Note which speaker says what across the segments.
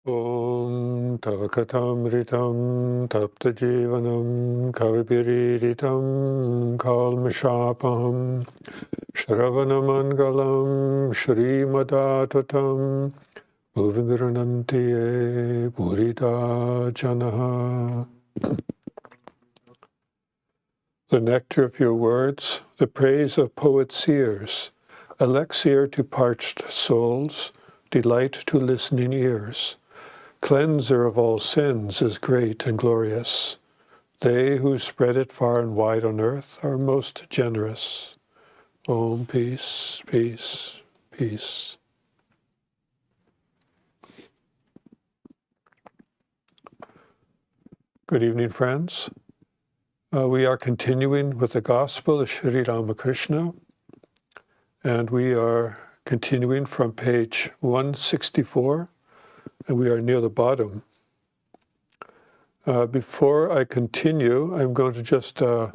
Speaker 1: Om Tavakatamritam Taptajivanam Kavipiriritam Kalmashapaham Shravanamangalam Shrimadatatam Bhuviviranantiye Purita Janaha. The nectar of your words, the praise of poets' ears, elixir to parched souls, delight to listening ears. Cleanser of all sins is great and glorious. They who spread it far and wide on earth are most generous. Om, peace, peace, peace. Good evening, friends. We are continuing with the Gospel of Sri Ramakrishna, and we are continuing from page 164, and we are near the bottom. Before I continue, I'm going to just, to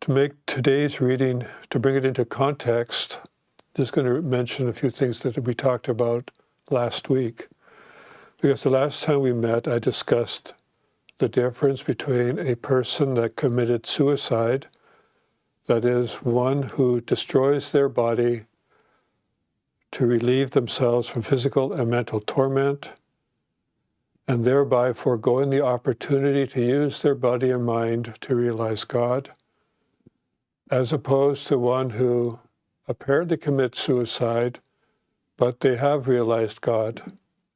Speaker 1: make today's reading, to bring it into context, just going to mention a few things that we talked about last week. Because the last time we met, I discussed the difference between a person that committed suicide, that is, one who destroys their body to relieve themselves from physical and mental torment, and thereby foregoing the opportunity to use their body and mind to realize God, as opposed to one who apparently commits suicide, but they have realized God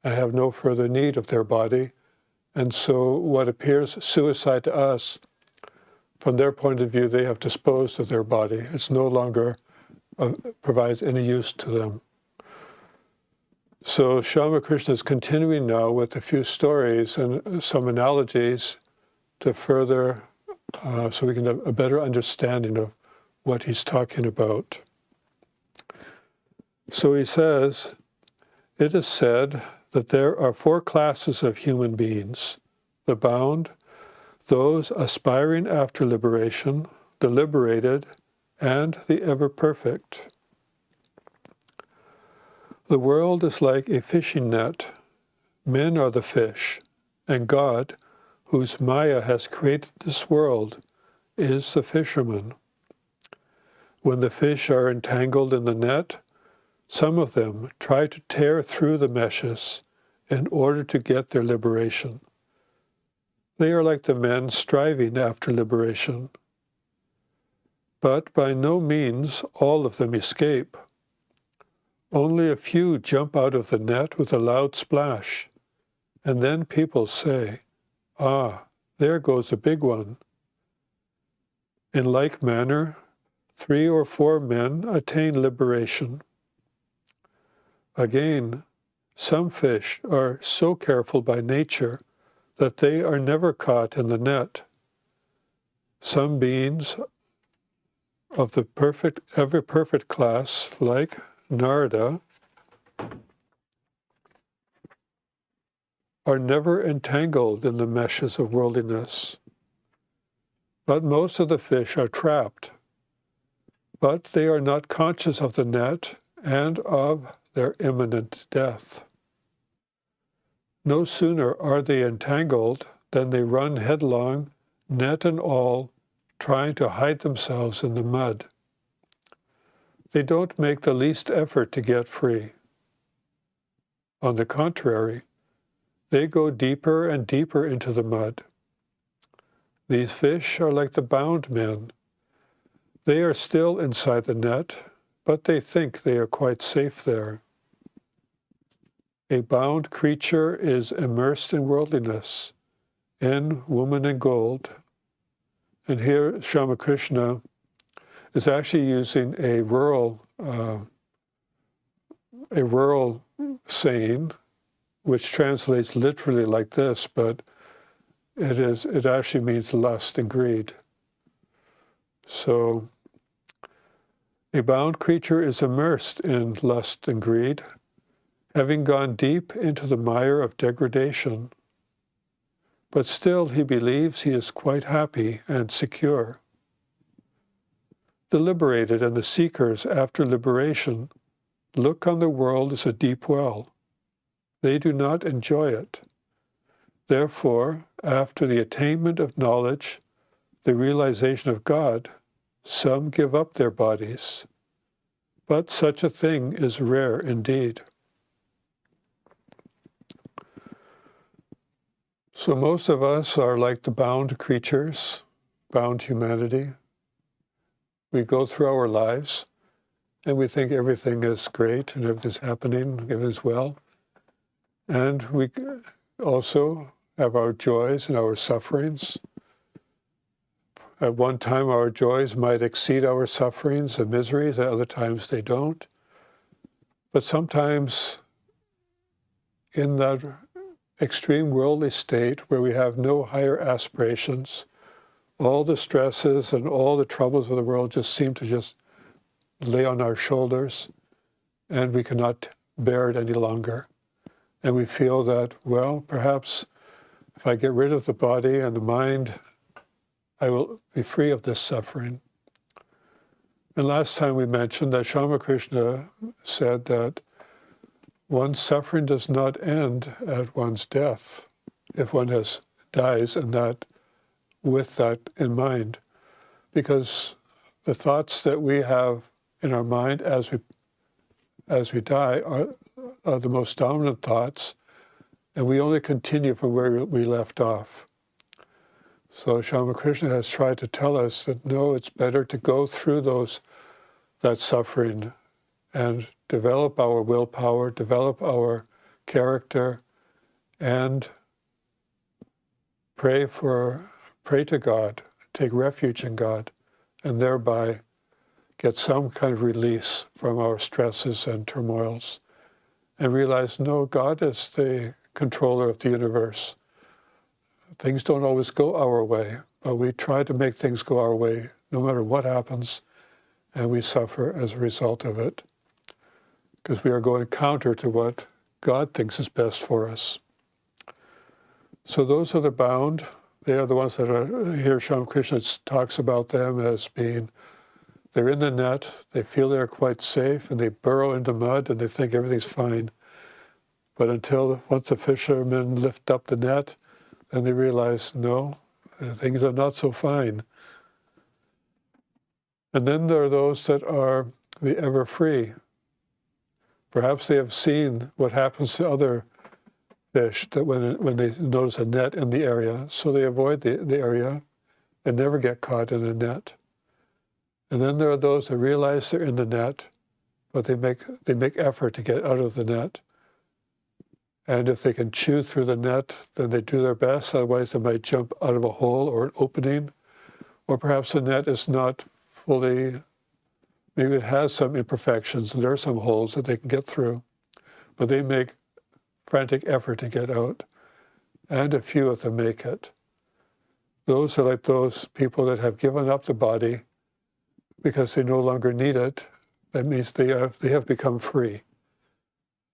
Speaker 1: and have no further need of their body. And so what appears suicide to us, from their point of view, they have disposed of their body. It's no longer provides any use to them. So Swami Ramakrishna is continuing now with a few stories and some analogies to further, so we can have a better understanding of what he's talking about. So he says, it is said that there are 4 classes of human beings: the bound, those aspiring after liberation, the liberated, and the ever-perfect. The world is like a fishing net. Men are the fish, and God, whose Maya has created this world, is the fisherman. When the fish are entangled in the net, some of them try to tear through the meshes in order to get their liberation. They are like the men striving after liberation. But by no means all of them escape. Only a few jump out of the net with a loud splash, and then people say, "Ah, there goes a big one." In like manner, 3 or 4 men attain liberation. Again, some fish are so careful by nature that they are never caught in the net. Some beings of the perfect, ever-perfect class, like Narada, are never entangled in the meshes of worldliness. But most of the fish are trapped, but they are not conscious of the net and of their imminent death. No sooner are they entangled than they run headlong, net and all, trying to hide themselves in the mud. They don't make the least effort to get free. On the contrary, they go deeper and deeper into the mud. These fish are like the bound men. They are still inside the net, but they think they are quite safe there. A bound creature is immersed in worldliness, in woman and gold. And here Swami Ramakrishna is actually using a rural saying, which translates literally like this, but it actually means lust and greed. So a bound creature is immersed in lust and greed, having gone deep into the mire of degradation. But still he believes he is quite happy and secure. The liberated and the seekers after liberation look on the world as a deep well. they do not enjoy it. Therefore, after the attainment of knowledge, the realization of God, some give up their bodies. But such a thing is rare indeed. So most of us are like the bound creatures, bound humanity. We go through our lives and we think everything is great and everything's happening, everything's well. And we also have our joys and our sufferings. At one time, our joys might exceed our sufferings and miseries. At other times, they don't. But sometimes in that extreme worldly state where we have no higher aspirations, all the stresses and all the troubles of the world just seem to just lay on our shoulders, and we cannot bear it any longer. And we feel that, well, perhaps if I get rid of the body and the mind, I will be free of this suffering. And last time we mentioned that Swami Ramakrishna said that one's suffering does not end at one's death if one dies and that with that in mind, because the thoughts that we have in our mind as we die are the most dominant thoughts, and we only continue from where we left off. So Swami Krishna has tried to tell us that no, it's better to go through that suffering and develop our willpower, develop our character, and pray to God, take refuge in God, and thereby get some kind of release from our stresses and turmoils, and realize, no, God is the controller of the universe. Things don't always go our way, but we try to make things go our way no matter what happens, and we suffer as a result of it, because we are going counter to what God thinks is best for us. So those are the bound. They are the ones that are here. Swami Krishna talks about them as being, they're in the net, they feel they're quite safe, and they burrow into mud and they think everything's fine. But once the fishermen lift up the net, then they realize, no, things are not so fine. And then there are those that are the ever free. Perhaps they have seen what happens to other fish that when they notice a net in the area, so they avoid the area and never get caught in a net. And then there are those that realize they're in the net, but they make effort to get out of the net. And if they can chew through the net, then they do their best. Otherwise, they might jump out of a hole or an opening. Or perhaps the net is not fully, maybe it has some imperfections, and there are some holes that they can get through. But they make frantic effort to get out. And a few of them make it. Those are like those people that have given up the body because they no longer need it. That means they have become free.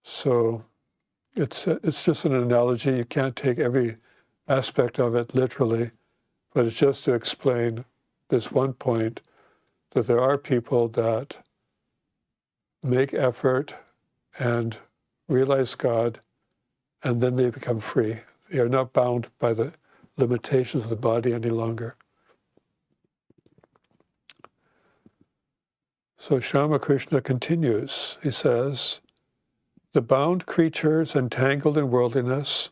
Speaker 1: So it's just an analogy. You can't take every aspect of it literally, but it's just to explain this one point, that there are people that make effort and realize God, and then they become free. They are not bound by the limitations of the body any longer. So Swami Krishna continues. He says, the bound creatures entangled in worldliness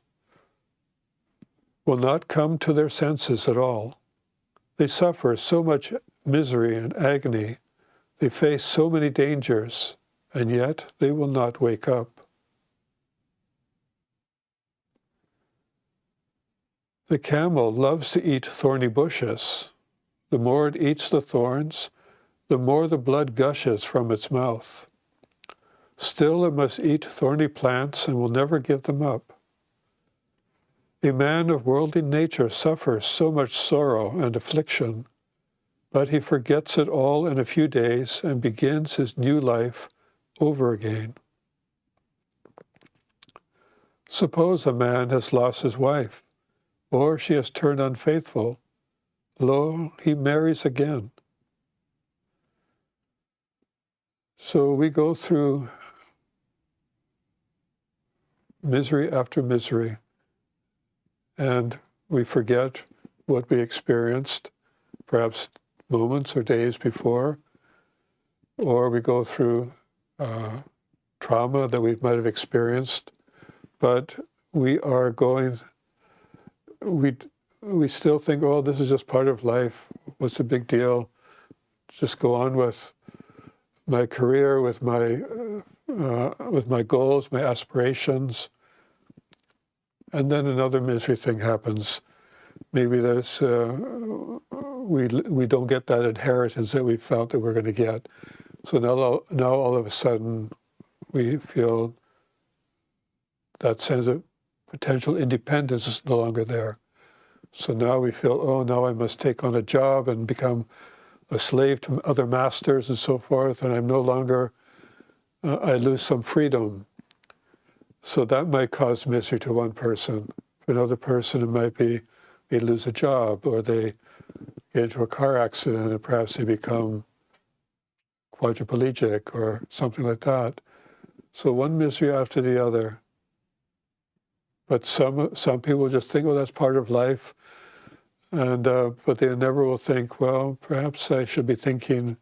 Speaker 1: will not come to their senses at all. They suffer so much misery and agony. They face so many dangers, and yet they will not wake up. The camel loves to eat thorny bushes. The more it eats the thorns, the more the blood gushes from its mouth. Still it must eat thorny plants and will never give them up. A man of worldly nature suffers so much sorrow and affliction, but he forgets it all in a few days and begins his new life over again. Suppose a man has lost his wife, or she has turned unfaithful. Lo, he marries again. So we go through misery after misery, and we forget what we experienced, perhaps moments or days before, or we go through trauma that we might have experienced, but we still think, oh, this is just part of life. What's the big deal? Just go on with my career, with my goals, my aspirations. And then another misery thing happens. Maybe there's we don't get that inheritance that we felt that we're going to get. So now all of a sudden we feel that sense of potential independence is no longer there. So now we feel, oh, now I must take on a job and become a slave to other masters and so forth, and I'm no longer, I lose some freedom. So that might cause misery to one person. For another person, it might be they lose a job, or they get into a car accident and perhaps they become quadriplegic or something like that. So one misery after the other. But some people just think, oh, that's part of life. And but they never will think, well, perhaps I should be thinking,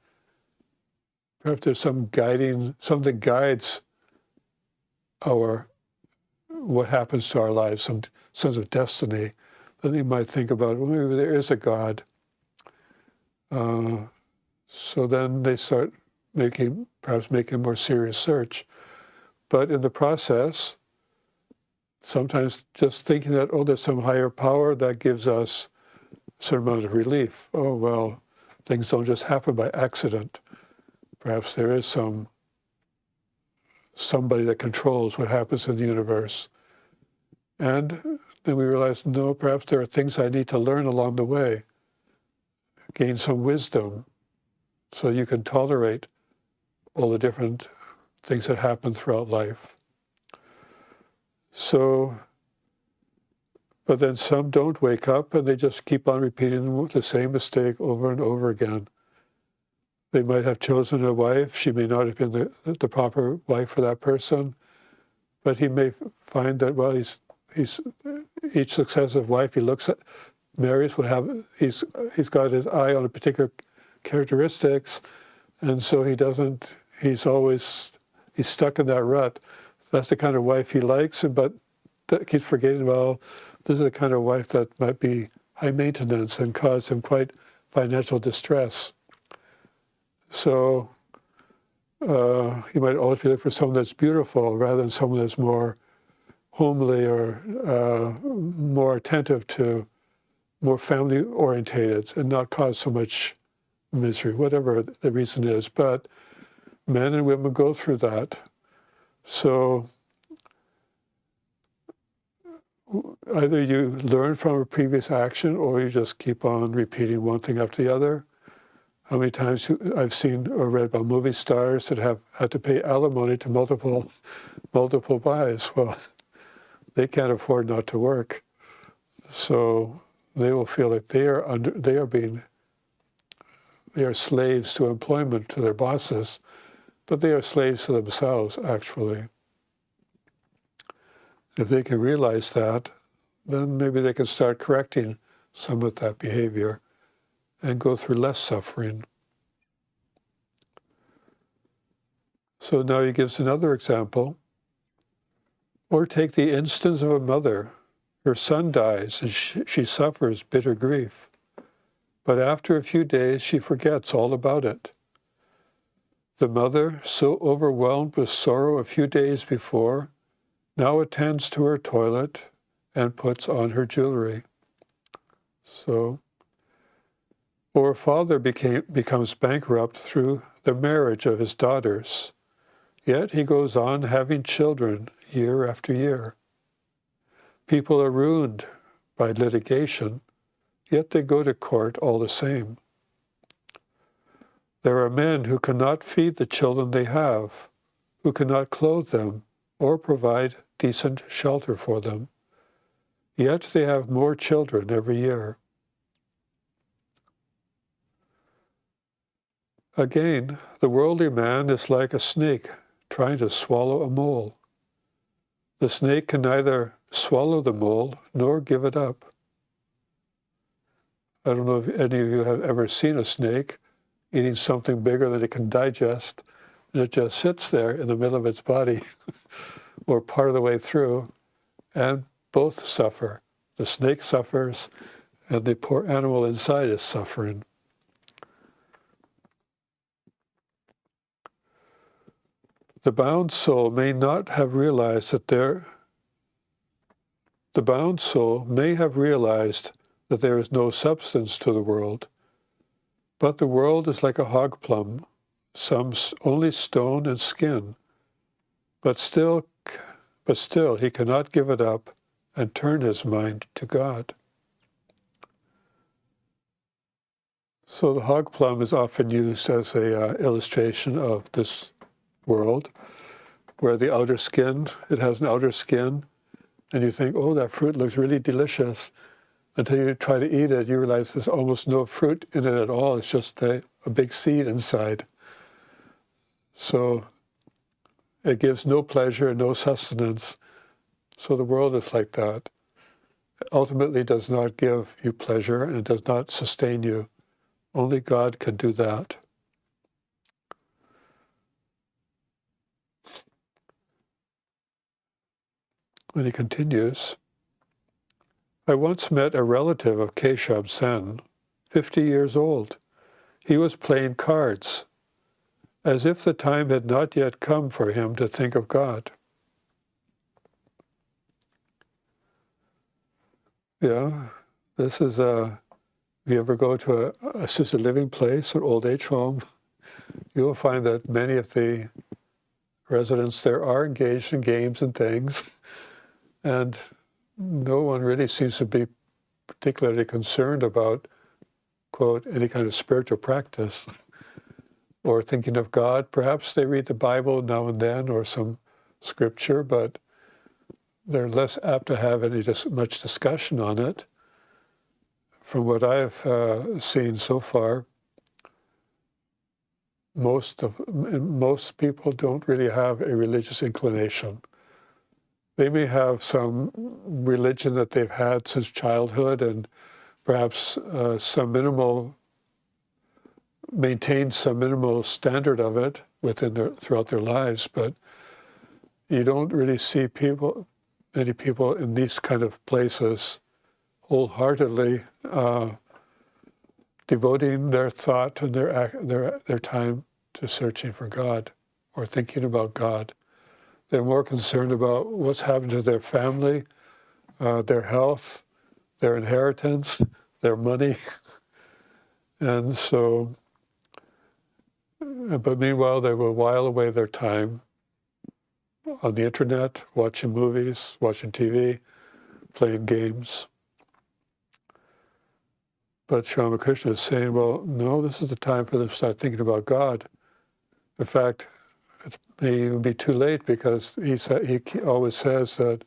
Speaker 1: perhaps there's something that guides what happens to our lives, some sense of destiny. Then they might think about, well, maybe there is a God. So then they start perhaps making a more serious search. But in the process, sometimes just thinking that, oh, there's some higher power that gives us a certain amount of relief. Oh, well, things don't just happen by accident. Perhaps there is somebody that controls what happens in the universe. And then we realize, no, perhaps there are things I need to learn along the way, gain some wisdom, so you can tolerate all the different things that happen throughout life. So, but then some don't wake up and they just keep on repeating the same mistake over and over again. They might have chosen a wife. She may not have been the proper wife for that person, but he may find that, well, he's each successive wife he marries will have, he's got his eye on a particular characteristics, and so he's stuck in that rut. That's the kind of wife he likes, but that keeps forgetting, well, this is the kind of wife that might be high maintenance and cause him quite financial distress. So you might always be looking for someone that's beautiful rather than someone that's more homely or more attentive to, more family orientated and not cause so much misery, whatever the reason is. But men and women go through that. So either you learn from a previous action or you just keep on repeating one thing after the other. How many times I've seen or read about movie stars that have had to pay alimony to multiple wives. Well, they can't afford not to work. So they will feel like they are slaves to employment, to their bosses, but they are slaves to themselves, actually. If they can realize that, then maybe they can start correcting some of that behavior and go through less suffering. So now he gives another example. Or take the instance of a mother. Her son dies and she suffers bitter grief. But after a few days, she forgets all about it. The mother, so overwhelmed with sorrow a few days before, now attends to her toilet and puts on her jewelry. So, or a father becomes bankrupt through the marriage of his daughters, yet he goes on having children year after year. People are ruined by litigation, yet they go to court all the same. There are men who cannot feed the children they have, who cannot clothe them or provide decent shelter for them, yet they have more children every year. Again, the worldly man is like a snake trying to swallow a mole. The snake can neither swallow the mole nor give it up. I don't know if any of you have ever seen a snake eating something bigger than it can digest, and it just sits there in the middle of its body or part of the way through, and both suffer. The snake suffers, and the poor animal inside is suffering. The bound soul may not have realized that there is no substance to the world, but the world is like a hog plum, some only stone and skin, but still he cannot give it up and turn his mind to God. So the hog plum is often used as a illustration of this world, where the outer skin, it has an outer skin, and you think, oh, that fruit looks really delicious. Until you try to eat it, you realize there's almost no fruit in it at all. It's just a big seed inside. So it gives no pleasure, no sustenance. So the world is like that. It ultimately does not give you pleasure, and it does not sustain you. Only God can do that. And he continues, I once met a relative of Keshab Sen, 50 years old. He was playing cards, as if the time had not yet come for him to think of God. Yeah, this is if you ever go to a assisted living place or old age home, you'll find that many of the residents there are engaged in games and things, and no one really seems to be particularly concerned about, quote, any kind of spiritual practice or thinking of God. Perhaps they read the Bible now and then or some scripture, but they're less apt to have much discussion on it. From what I've seen so far, most people don't really have a religious inclination. They may have some religion that they've had since childhood, and perhaps maintain some minimal standard of it throughout their lives, but you don't really see many people in these kind of places wholeheartedly devoting their thought and their time to searching for God or thinking about God. They're more concerned about what's happened to their family, their health, their inheritance, their money. And so, but meanwhile, they will while away their time on the internet, watching movies, watching TV, playing games. But Sri Ramakrishna is saying, well, no, this is the time for them to start thinking about God. In fact, it may even be too late, because he always says that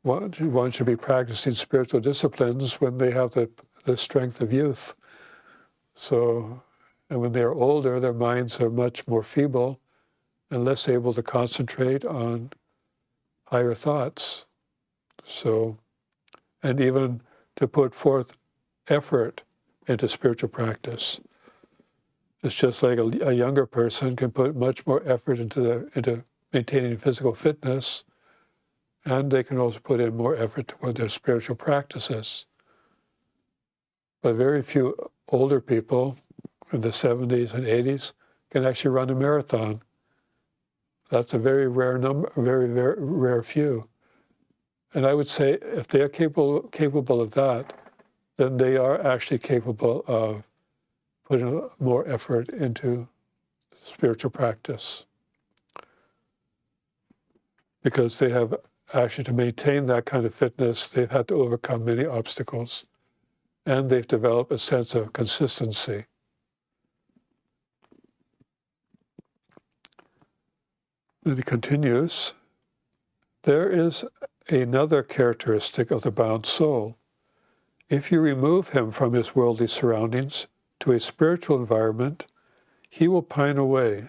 Speaker 1: one should be practicing spiritual disciplines when they have the strength of youth. So, and when they're older, their minds are much more feeble and less able to concentrate on higher thoughts. So, and even to put forth effort into spiritual practice. It's just like a younger person can put much more effort into maintaining physical fitness, and they can also put in more effort toward their spiritual practices. But very few older people in the 70s and 80s can actually run a marathon. That's a very rare number, very, very rare few. And I would say if they're capable of that, then they are actually capable of putting more effort into spiritual practice. Because they have actually, to maintain that kind of fitness, they've had to overcome many obstacles. And they've developed a sense of consistency. Then he continues, there is another characteristic of the bound soul. If you remove him from his worldly surroundings to a spiritual environment, he will pine away.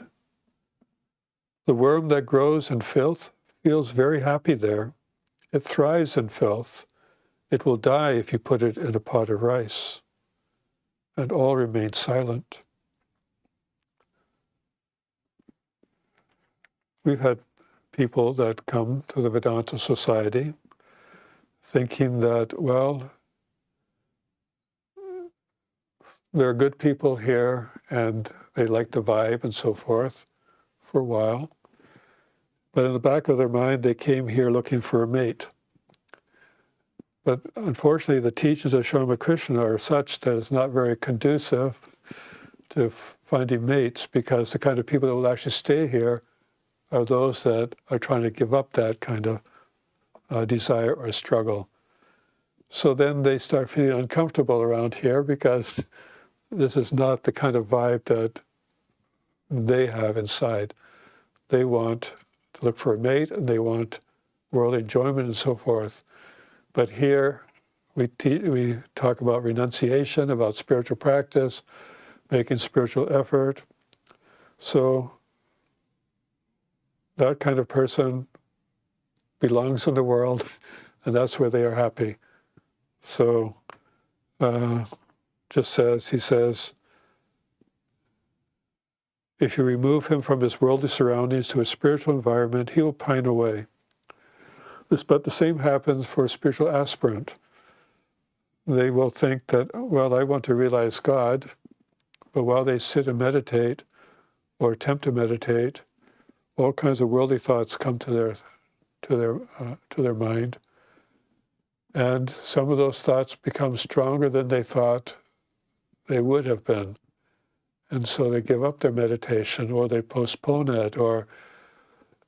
Speaker 1: The worm that grows in filth feels very happy there. It thrives in filth. It will die if you put it in a pot of rice. And all remain silent. We've had people that come to the Vedanta Society thinking that, well, there are good people here and they like the vibe and so forth for a while. But in the back of their mind, they came here looking for a mate. But unfortunately, the teachings of Swami Nikhilananda are such that it's not very conducive to finding mates, because the kind of people that will actually stay here are those that are trying to give up that kind of desire or struggle. So then they start feeling uncomfortable around here, because this is not the kind of vibe that they have inside. They want to look for a mate, and they want world enjoyment and so forth. But here we talk about renunciation, about spiritual practice, making spiritual effort. So that kind of person belongs in the world, and that's where they are happy. So he says, if you remove him from his worldly surroundings to a spiritual environment, he will pine away. But the same happens for a spiritual aspirant. They will think that, well, I want to realize God, but while they sit and meditate or attempt to meditate, all kinds of worldly thoughts come to their mind, and some of those thoughts become stronger than they thought they would have been, and so they give up their meditation, or they postpone it, or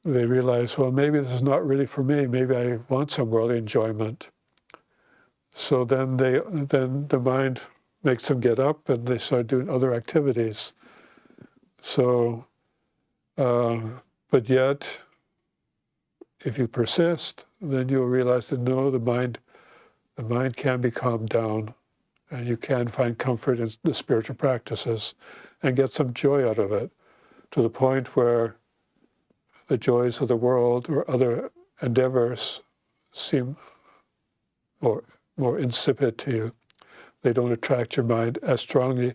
Speaker 1: they realize, well, maybe this is not really for me. Maybe I want some worldly enjoyment. So then the mind makes them get up and they start doing other activities. So, but yet, if you persist, then you'll realize that no, the mind can be calmed down, and you can find comfort in the spiritual practices and get some joy out of it, to the point where the joys of the world or other endeavors seem more insipid to you. They don't attract your mind as strongly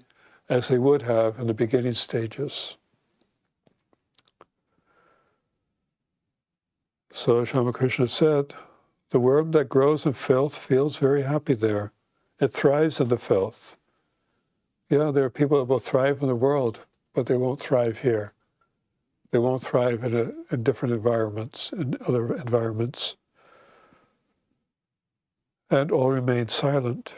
Speaker 1: as they would have in the beginning stages. So Swami Nikhilananda said, the worm that grows in filth feels very happy there. It thrives in the filth. Yeah, there are people that will thrive in the world, but they won't thrive here. They won't thrive in different environments, in other environments. And all remain silent.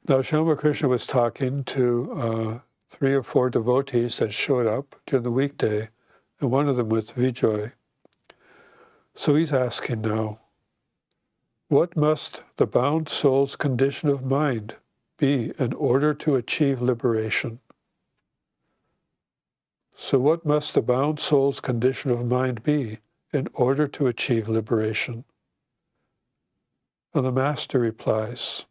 Speaker 1: Now, Swami Nikhilananda was talking to 3 or 4 devotees that showed up during the weekday, and one of them was Vijay. So he's asking now, what must the bound soul's condition of mind be in order to achieve liberation? So what must the bound soul's condition of mind be in order to achieve liberation? And the Master replies,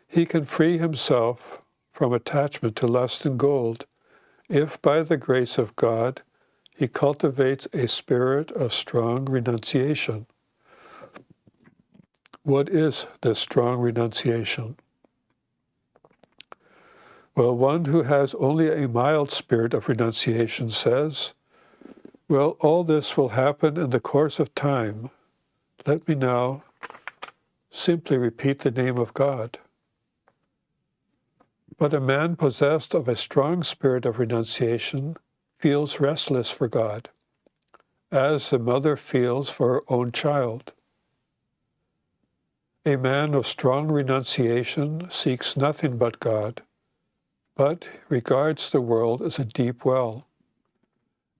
Speaker 1: he can free himself from attachment to lust and gold if, by the grace of God, he cultivates a spirit of strong renunciation. What is this strong renunciation? Well, one who has only a mild spirit of renunciation says, well, all this will happen in the course of time. Let me now simply repeat the name of God. But a man possessed of a strong spirit of renunciation feels restless for God, as the mother feels for her own child. A man of strong renunciation seeks nothing but God, but regards the world as a deep well,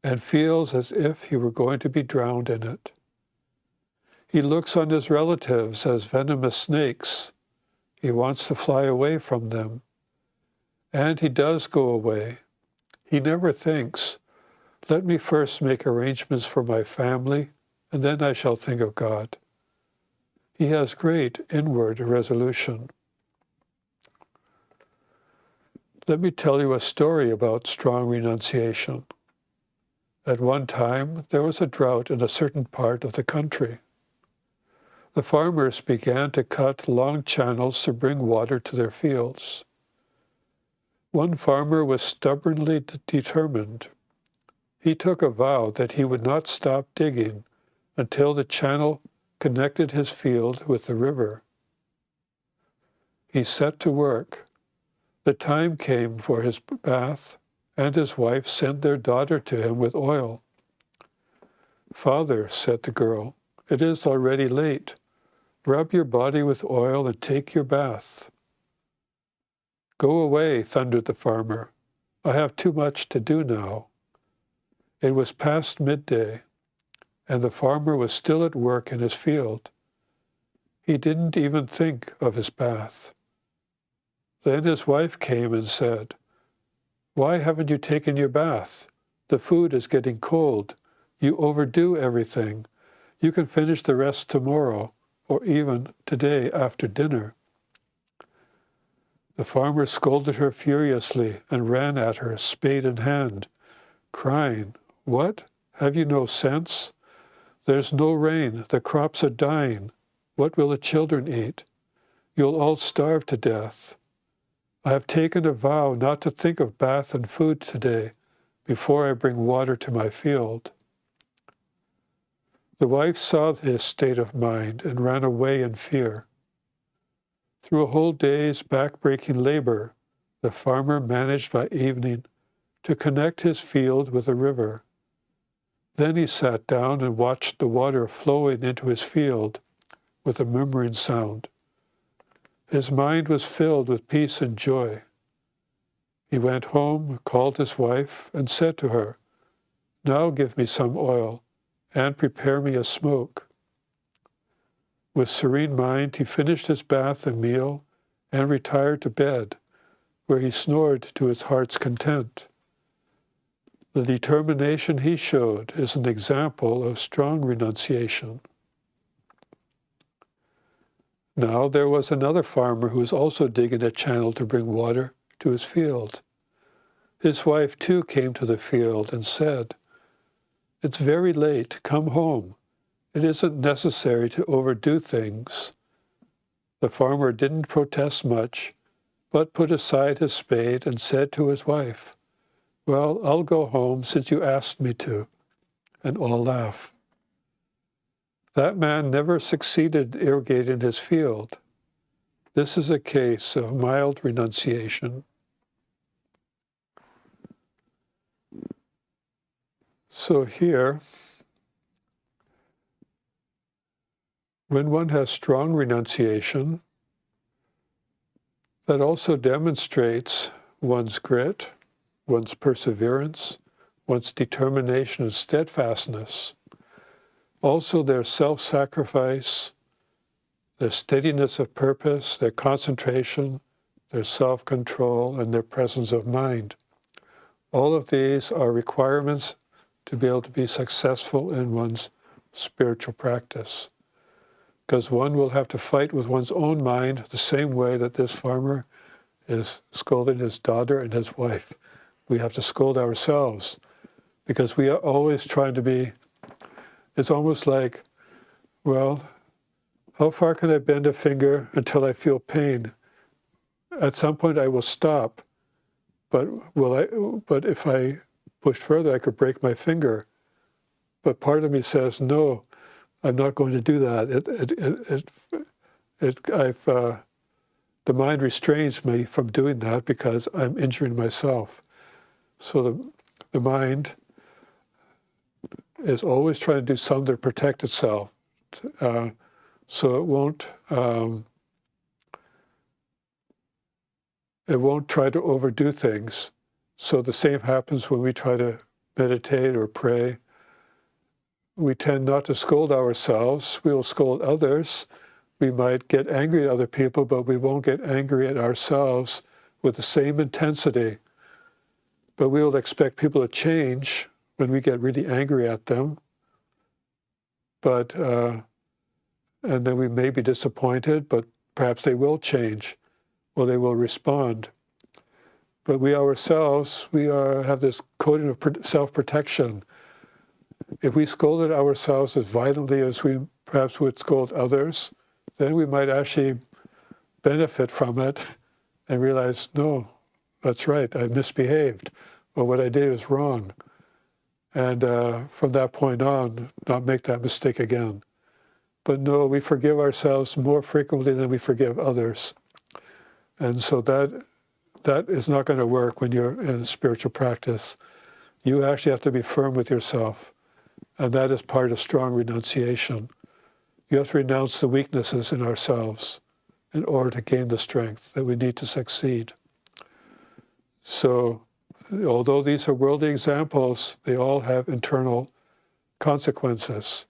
Speaker 1: and feels as if he were going to be drowned in it. He looks on his relatives as venomous snakes. He wants to fly away from them. And he does go away. He never thinks, let me first make arrangements for my family, and then I shall think of God. He has great inward resolution. Let me tell you a story about strong renunciation. At one time, there was a drought in a certain part of the country. The farmers began to cut long channels to bring water to their fields. One farmer was stubbornly determined. He took a vow that he would not stop digging until the channel connected his field with the river. He set to work. The time came for his bath, and his wife sent their daughter to him with oil. "Father," said the girl, "it is already late. Rub your body with oil and take your bath." "Go away," thundered the farmer. "I have too much to do now." It was past midday, and the farmer was still at work in his field. He didn't even think of his bath. Then his wife came and said, "Why haven't you taken your bath? The food is getting cold. You overdo everything. You can finish the rest tomorrow, or even today after dinner." The farmer scolded her furiously and ran at her, spade in hand, crying, "What? Have you no sense? There's no rain. The crops are dying. What will the children eat? You'll all starve to death. I have taken a vow not to think of bath and food today before I bring water to my field." The wife saw his state of mind and ran away in fear. Through a whole day's back-breaking labor, the farmer managed by evening to connect his field with a river. Then he sat down and watched the water flowing into his field with a murmuring sound. His mind was filled with peace and joy. He went home, called his wife, and said to her, "Now give me some oil, and prepare me a smoke." With serene mind, he finished his bath and meal, and retired to bed, where he snored to his heart's content. The determination he showed is an example of strong renunciation. Now there was another farmer who was also digging a channel to bring water to his field. His wife too came to the field and said, "It's very late, come home. It isn't necessary to overdo things." The farmer didn't protest much, but put aside his spade and said to his wife, "Well, I'll go home since you asked me to," and all laughed. That man never succeeded in irrigating his field. This is a case of mild renunciation. So here, when one has strong renunciation, that also demonstrates one's grit, one's perseverance, one's determination and steadfastness. Also their self-sacrifice, their steadiness of purpose, their concentration, their self-control, and their presence of mind. All of these are requirements to be able to be successful in one's spiritual practice. Because one will have to fight with one's own mind the same way that this farmer is scolding his daughter and his wife. We have to scold ourselves because we are always trying to be, it's almost like, well, how far can I bend a finger until I feel pain? At some point I will stop, but if I push further, I could break my finger. But part of me says, no, I'm not going to do that. The mind restrains me from doing that because I'm injuring myself. So the mind is always trying to do something to protect itself, so it won't try to overdo things. So the same happens when we try to meditate or pray. We tend not to scold ourselves. We will scold others. We might get angry at other people, but we won't get angry at ourselves with the same intensity. But we will expect people to change when we get really angry at them. But, and then we may be disappointed, but perhaps they will change, or they will respond. But we ourselves, have this coding of self-protection. If we scolded ourselves as violently as we perhaps would scold others, then we might actually benefit from it and realize, no, that's right, I misbehaved, or what I did was wrong. And from that point on, not make that mistake again. But no, we forgive ourselves more frequently than we forgive others. And so that is not going to work when you're in a spiritual practice. You actually have to be firm with yourself. And that is part of strong renunciation. You have to renounce the weaknesses in ourselves in order to gain the strength that we need to succeed. So, although these are worldly examples, they all have internal consequences.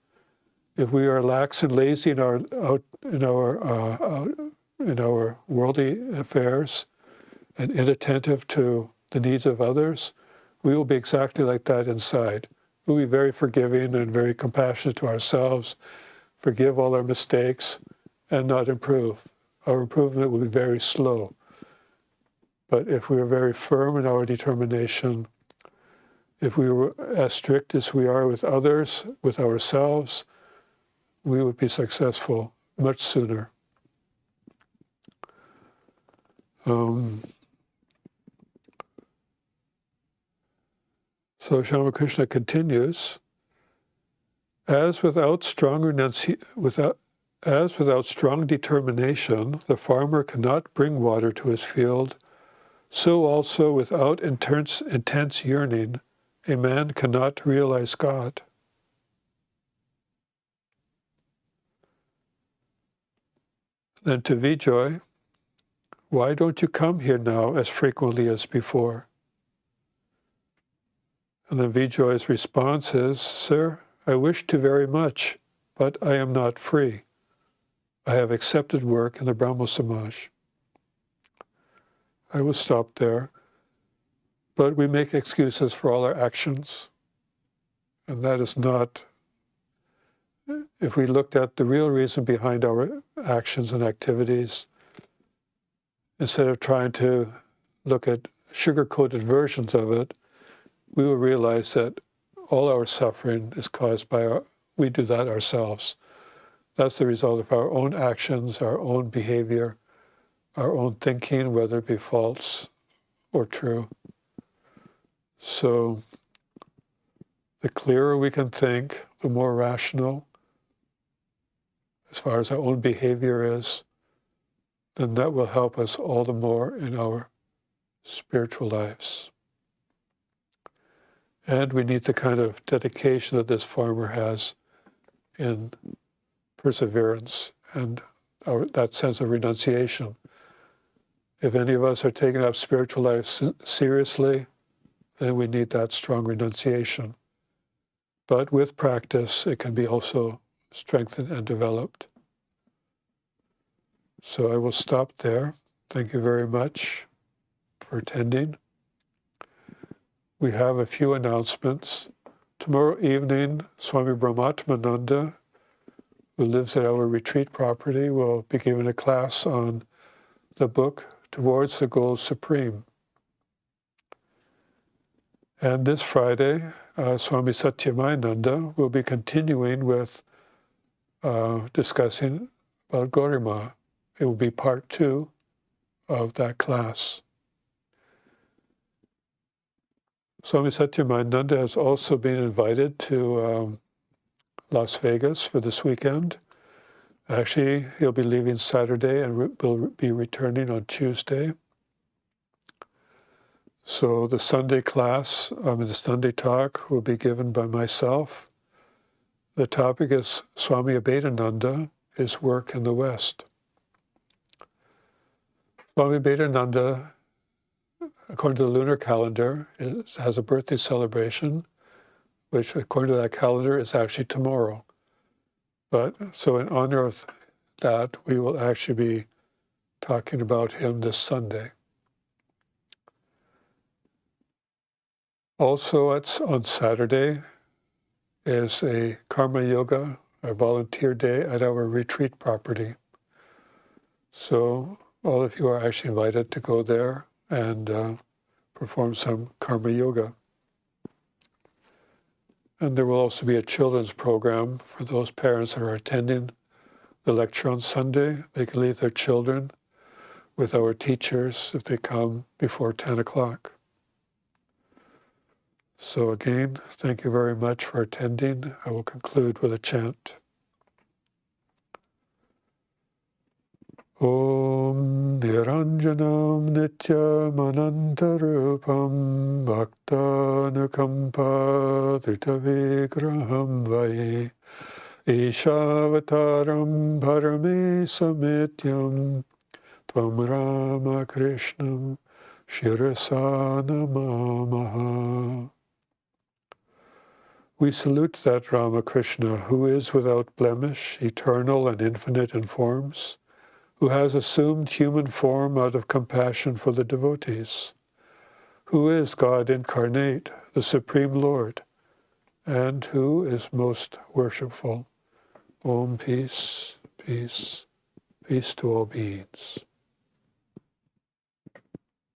Speaker 1: If we are lax and lazy in our worldly affairs and inattentive to the needs of others, we will be exactly like that inside. We'll be very forgiving and very compassionate to ourselves, forgive all our mistakes, and not improve. Our improvement will be very slow. But if we are very firm in our determination, if we were as strict as we are with others, with ourselves, we would be successful much sooner. So Sri Ramakrishna continues, as without strong determination, the farmer cannot bring water to his field, so also without intense yearning, a man cannot realize God. Then to Vijay, why don't you come here now as frequently as before? And then Vijay's response is, Sir, I wish to very much, but I am not free. I have accepted work in the Brahmo Samaj. I will stop there. But we make excuses for all our actions. And that is not, if we looked at the real reason behind our actions and activities, instead of trying to look at sugar-coated versions of it, we will realize that all our suffering is caused by we do that ourselves. That's the result of our own actions, our own behavior, our own thinking, whether it be false or true. So the clearer we can think, the more rational, as far as our own behavior is, then that will help us all the more in our spiritual lives. And we need the kind of dedication that this farmer has in perseverance and that sense of renunciation. If any of us are taking up spiritual life seriously, then we need that strong renunciation. But with practice, it can be also strengthened and developed. So I will stop there. Thank you very much for attending. We have a few announcements. Tomorrow evening, Swami Brahmatmananda, who lives at our retreat property, will be giving a class on the book Towards the Goal Supreme. And this Friday, Swami Satyamananda will be continuing with discussing about Gaurima. It will be part 2 of that class. Swami Satyamananda has also been invited to Las Vegas for this weekend. Actually, he'll be leaving Saturday and will be returning on Tuesday. So the Sunday class, the Sunday talk will be given by myself. The topic is Swami Abhedananda, his work in the West. Swami Abhedananda, according to the lunar calendar, has a birthday celebration, which according to that calendar is actually tomorrow. But so in honor of that, we will actually be talking about him this Sunday. Also, on Saturday is a Karma Yoga, a volunteer day at our retreat property. So all of you are actually invited to go there and perform some Karma Yoga. And there will also be a children's program for those parents that are attending the lecture on Sunday. They can leave their children with our teachers if they come before 10 o'clock. So again, thank you very much for attending. I will conclude with a chant. Om Niranjanam Nityam Anantarupam Bhaktanukampa Dritavigraham Vaye Ishavataram Parame Samityam Tvam Ramakrishnam Shirasa Namamaha. We salute that Ramakrishna who is without blemish, eternal and infinite in forms, who has assumed human form out of compassion for the devotees, who is God incarnate, the Supreme Lord, and who is most worshipful. Om, peace, peace, peace to all beings.